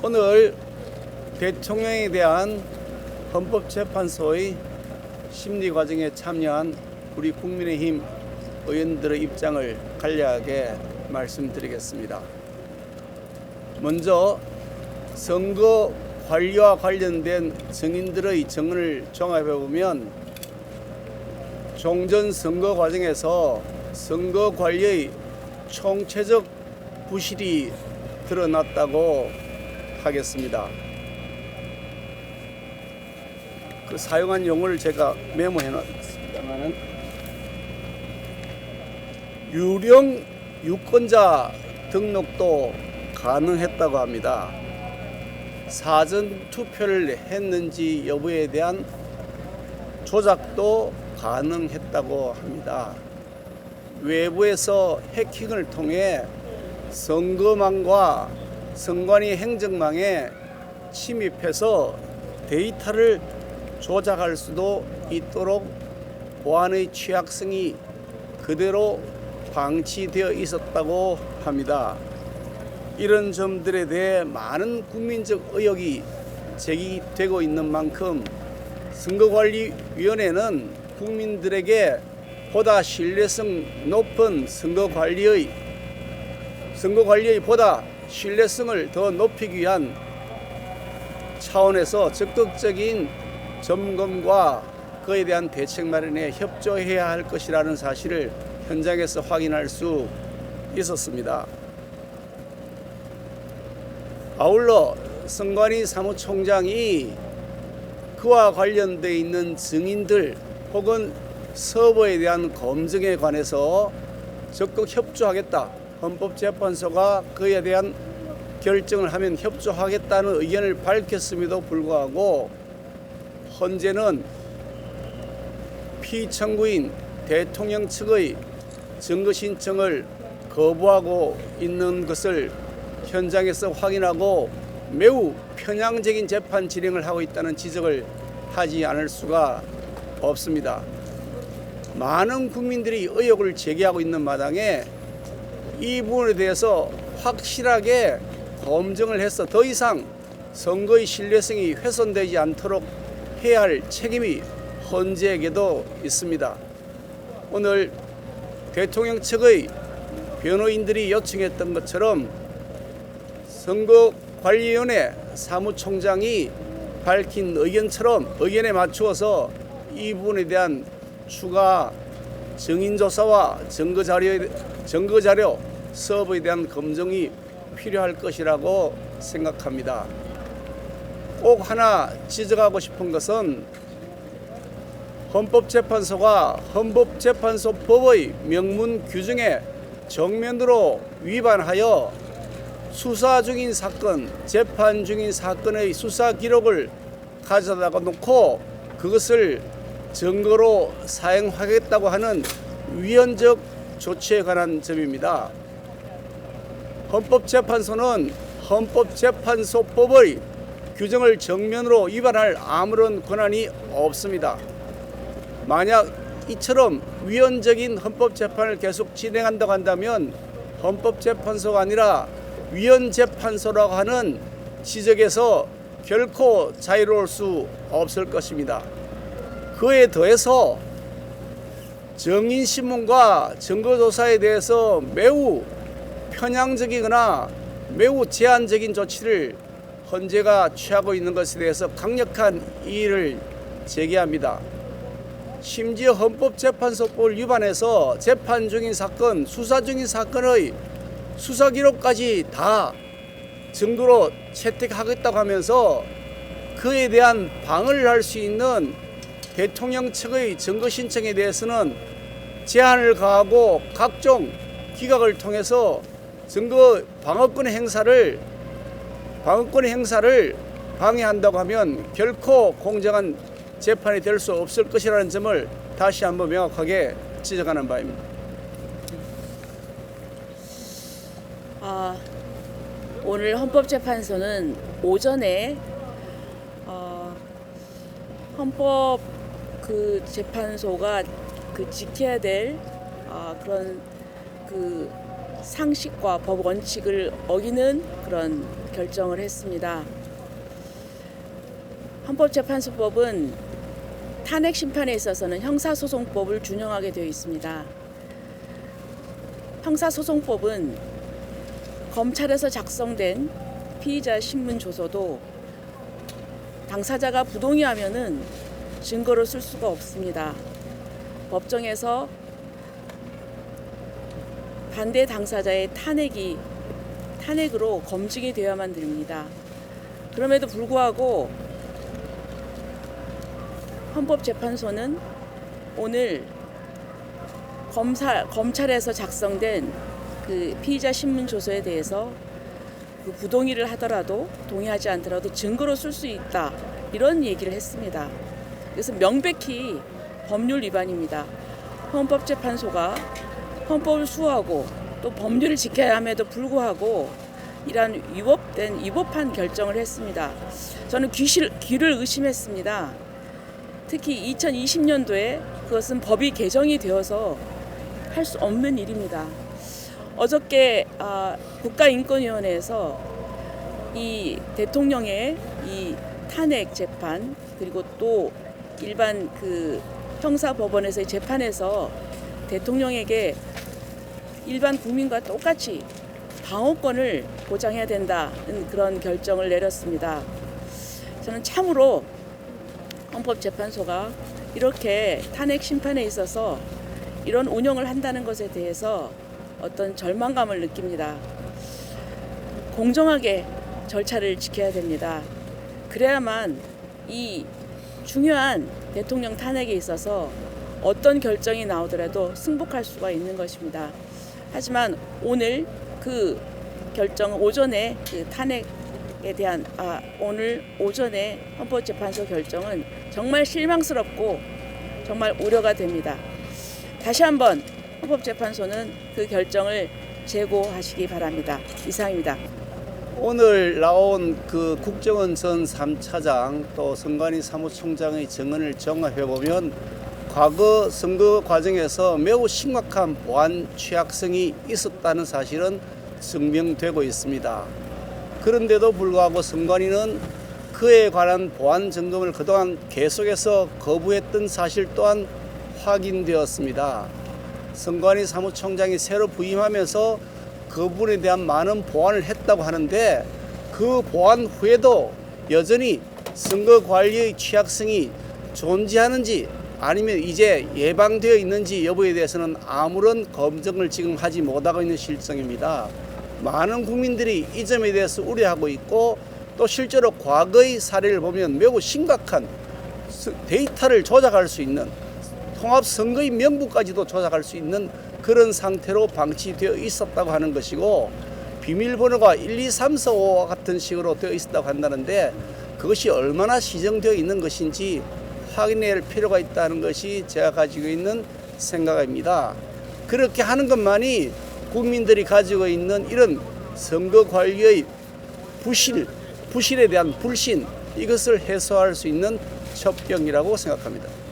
오늘 대통령에 대한 헌법재판소의 심리 과정에 참여한 우리 국민의힘 의원들의 입장을 간략하게 말씀드리겠습니다. 먼저 선거 관리와 관련된 증인들의 증언을 종합해 보면 종전 선거 과정에서 선거 관리의 총체적 부실이 드러났다고 하겠습니다. 그 사용한 용어를 제가 메모해 놨습니다만은 유령 유권자 등록도 가능했다고 합니다. 사전 투표를 했는지 여부에 대한 조작도 가능했다고 합니다. 외부에서 해킹을 통해 선거망과 선관위 행정망에 침입해서 데이터를 조작할 수도 있도록 보안의 취약성이 그대로 방치되어 있었다고 합니다. 이런 점들에 대해 많은 국민적 의혹이 제기되고 있는 만큼 선거관리위원회는 국민들에게 보다 신뢰성 높은 선거관리의 보다 신뢰성을 더 높이기 위한 차원에서 적극적인 점검과 그에 대한 대책 마련에 협조해야 할 것이라는 사실을 현장에서 확인할 수 있었습니다. 아울러 선관위 사무총장이 그와 관련되어 있는 증인들 혹은 서버에 대한 검증에 관해서 적극 협조하겠다. 헌법재판소가 그에 대한 결정을 하면 협조하겠다는 의견을 밝혔음에도 불구하고 현재는 피청구인 대통령 측의 증거 신청을 거부하고 있는 것을 현장에서 확인하고 매우 편향적인 재판 진행을 하고 있다는 지적을 하지 않을 수가 없습니다. 많은 국민들이 의혹을 제기하고 있는 마당에 이 부분에 대해서 확실하게 검증을 해서 더 이상 선거의 신뢰성이 훼손되지 않도록 해야 할 책임이 헌재에게도 있습니다. 오늘 대통령 측의 변호인들이 요청했던 것처럼 선거관리위원회 사무총장이 밝힌 의견에 맞추어서 이 부분에 대한 추가 증인조사와 증거자료 서버에 대한 검증이 필요할 것이라고 생각합니다. 꼭 하나 지적하고 싶은 것은 헌법재판소가 헌법재판소법의 명문 규정에 정면으로 위반하여 수사 중인 사건, 재판 중인 사건의 수사 기록을 가져다가 놓고 그것을 증거로 사용하겠다고 하는 위헌적 조치에 관한 점입니다. 헌법재판소는 헌법재판소법의 규정을 정면으로 위반할 아무런 권한이 없습니다. 만약 이처럼 위헌적인 헌법재판을 계속 진행한다고 한다면 헌법재판소가 아니라 위헌재판소라고 하는 지적에서 결코 자유로울 수 없을 것입니다. 그에 더해서 증인신문과 증거조사에 대해서 매우 편향적이거나 매우 제한적인 조치를 헌재가 취하고 있는 것에 대해서 강력한 이의를 제기합니다. 심지어 헌법재판소법을 위반해서 재판 중인 사건, 수사 중인 사건의 수사 기록까지 다 증거로 채택하겠다고 하면서 그에 대한 방어를 할 수 있는 대통령 측의 증거 신청에 대해서는 제한을 가하고 각종 기각을 통해서 증거 방어권의 행사를 방해한다고 하면 결코 공정한 재판이 될 수 없을 것이라는 점을 다시 한번 명확하게 지적하는 바입니다. 오늘 헌법재판소는 오전에 헌법 재판소가 지켜야 될 그런 상식과 법 원칙을 어기는 그런 결정을 했습니다. 헌법재판소법은 탄핵 심판에 있어서는 형사소송법을 준용하게 되어 있습니다. 형사소송법은 검찰에서 작성된 피의자 신문 조서도 당사자가 부동의하면은 증거로 쓸 수가 없습니다. 법정에서 반대 당사자의 탄핵으로 검증이 되어야만 됩니다. 그럼에도 불구하고 헌법재판소는 오늘 검찰에서 작성된 그 피의자 신문 조서에 대해서 그 부동의를 하더라도 동의하지 않더라도 증거로 쓸 수 있다 이런 얘기를 했습니다. 그래서 명백히 법률 위반입니다. 헌법재판소가 헌법을 수호하고 또 법률을 지켜야 함에도 불구하고 이러한 위법한 결정을 했습니다. 저는 귀를 의심했습니다. 특히 2020년도에 그것은 법이 개정이 되어서 할 수 없는 일입니다. 어저께 국가인권위원회에서 이 대통령의 이 탄핵 재판 그리고 또 일반 그 형사법원에서의 재판에서 대통령에게 일반 국민과 똑같이 방어권을 보장해야 된다는 그런 결정을 내렸습니다. 저는 참으로 헌법재판소가 이렇게 탄핵 심판에 있어서 이런 운영을 한다는 것에 대해서 어떤 절망감을 느낍니다. 공정하게 절차를 지켜야 됩니다. 그래야만 이 중요한 대통령 탄핵에 있어서 어떤 결정이 나오더라도 승복할 수가 있는 것입니다. 하지만 오늘 그 결정 오전에 그 탄핵에 대한 오늘 오전에 헌법재판소 결정은 정말 실망스럽고 정말 우려가 됩니다. 다시 한번 헌법재판소는 그 결정을 재고하시기 바랍니다. 이상입니다. 오늘 나온 그 국정원 전 3차장 또 선관위 사무총장의 증언을 종합해보면 과거 선거 과정에서 매우 심각한 보안 취약성이 있었다는 사실은 증명되고 있습니다. 그런데도 불구하고 선관위는 그에 관한 보안 점검을 그동안 계속해서 거부했던 사실 또한 확인되었습니다. 선관위 사무총장이 새로 부임하면서 그 부분에 대한 많은 보완을 했다고 하는데 그 보완 후에도 여전히 선거 관리의 취약성이 존재하는지 아니면 이제 예방되어 있는지 여부에 대해서는 아무런 검증을 지금 하지 못하고 있는 실정입니다. 많은 국민들이 이 점에 대해서 우려하고 있고 또 실제로 과거의 사례를 보면 매우 심각한 데이터를 조작할 수 있는 통합선거의 명부까지도 조작할 수 있는 그런 상태로 방치되어 있었다고 하는 것이고 비밀번호가 1, 2, 3, 4, 5와 같은 식으로 되어 있었다고 한다는데 그것이 얼마나 시정되어 있는 것인지 확인할 필요가 있다는 것이 제가 가지고 있는 생각입니다. 그렇게 하는 것만이 국민들이 가지고 있는 이런 선거 관리의 부실에 대한 불신 이것을 해소할 수 있는 첩병이라고 생각합니다.